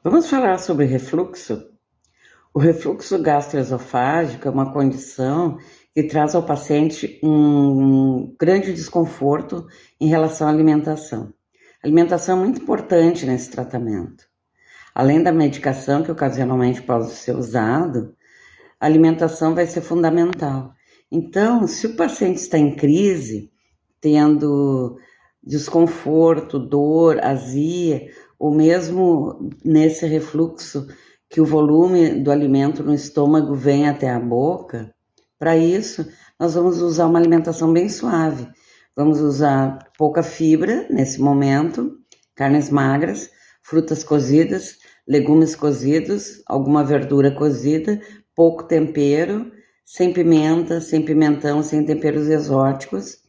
Vamos falar sobre refluxo? O refluxo gastroesofágico é uma condição que traz ao paciente um grande desconforto em relação à alimentação. A alimentação é muito importante nesse tratamento. Além da medicação que ocasionalmente pode ser usado, a alimentação vai ser fundamental. Então, se o paciente está em crise, tendo desconforto, dor, azia, ou mesmo nesse refluxo que o volume do alimento no estômago vem até a boca, para isso nós vamos usar uma alimentação bem suave. Vamos usar pouca fibra nesse momento, carnes magras, frutas cozidas, legumes cozidos, alguma verdura cozida, pouco tempero, sem pimenta, sem pimentão, sem temperos exóticos,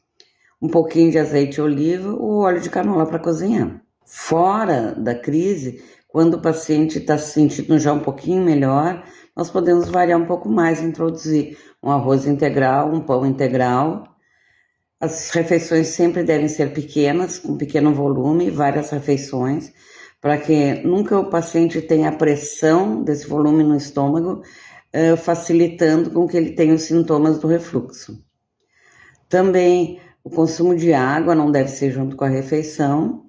um pouquinho de azeite de oliva ou óleo de canola para cozinhar. Fora da crise, quando o paciente está se sentindo já um pouquinho melhor, nós podemos variar um pouco mais, introduzir um arroz integral, um pão integral. As refeições sempre devem ser pequenas, com pequeno volume, várias refeições, para que nunca o paciente tenha a pressão desse volume no estômago, facilitando com que ele tenha os sintomas do refluxo. Também o consumo de água não deve ser junto com a refeição.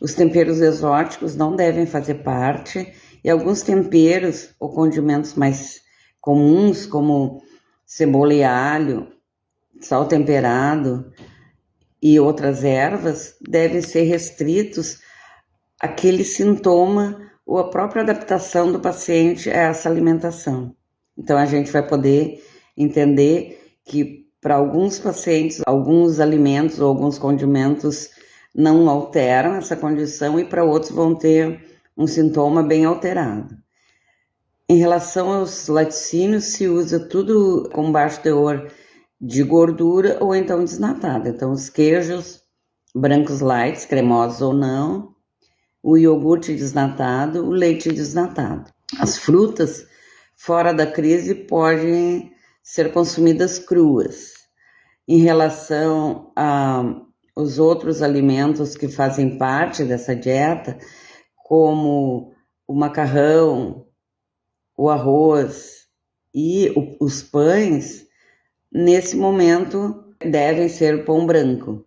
Os temperos exóticos não devem fazer parte, e alguns temperos ou condimentos mais comuns, como cebola e alho, sal temperado e outras ervas, devem ser restritos àquele sintoma ou à própria adaptação do paciente a essa alimentação. Então, a gente vai poder entender que para alguns pacientes, alguns alimentos ou alguns condimentos não alteram essa condição e para outros vão ter um sintoma bem alterado. Em relação aos laticínios, se usa tudo com baixo teor de gordura ou então desnatado. Então, os queijos brancos light, cremosos ou não, o iogurte desnatado, o leite desnatado. As frutas, fora da crise, podem ser consumidas cruas. Em relação aos outros alimentos que fazem parte dessa dieta, como o macarrão, o arroz e os pães, nesse momento devem ser pão branco.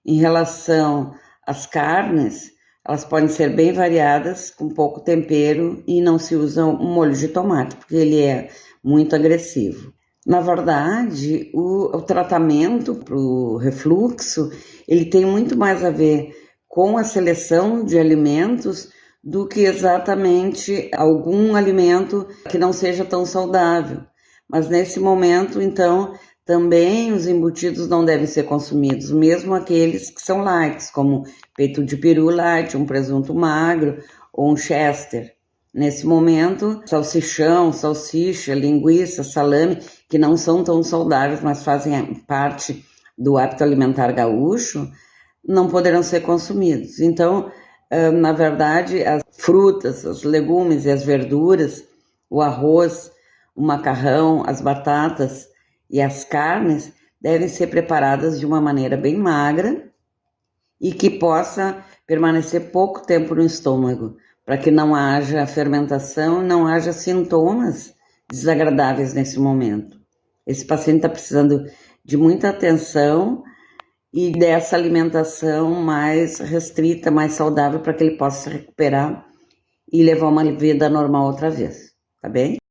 Em relação às carnes, elas podem ser bem variadas, com pouco tempero, e não se usa um molho de tomate, porque ele é muito agressivo. Na verdade, o tratamento para o refluxo, ele tem muito mais a ver com a seleção de alimentos do que exatamente algum alimento que não seja tão saudável. Mas nesse momento, então, também os embutidos não devem ser consumidos, mesmo aqueles que são light, como peito de peru light, um presunto magro ou um chester. Nesse momento, salsichão, salsicha, linguiça, salame, que não são tão saudáveis, mas fazem parte do hábito alimentar gaúcho, não poderão ser consumidos. Então, na verdade, as frutas, os legumes e as verduras, o arroz, o macarrão, as batatas e as carnes devem ser preparadas de uma maneira bem magra e que possa permanecer pouco tempo no estômago, para que não haja fermentação, não haja sintomas desagradáveis nesse momento. Esse paciente está precisando de muita atenção e dessa alimentação mais restrita, mais saudável, para que ele possa se recuperar e levar uma vida normal outra vez, tá bem?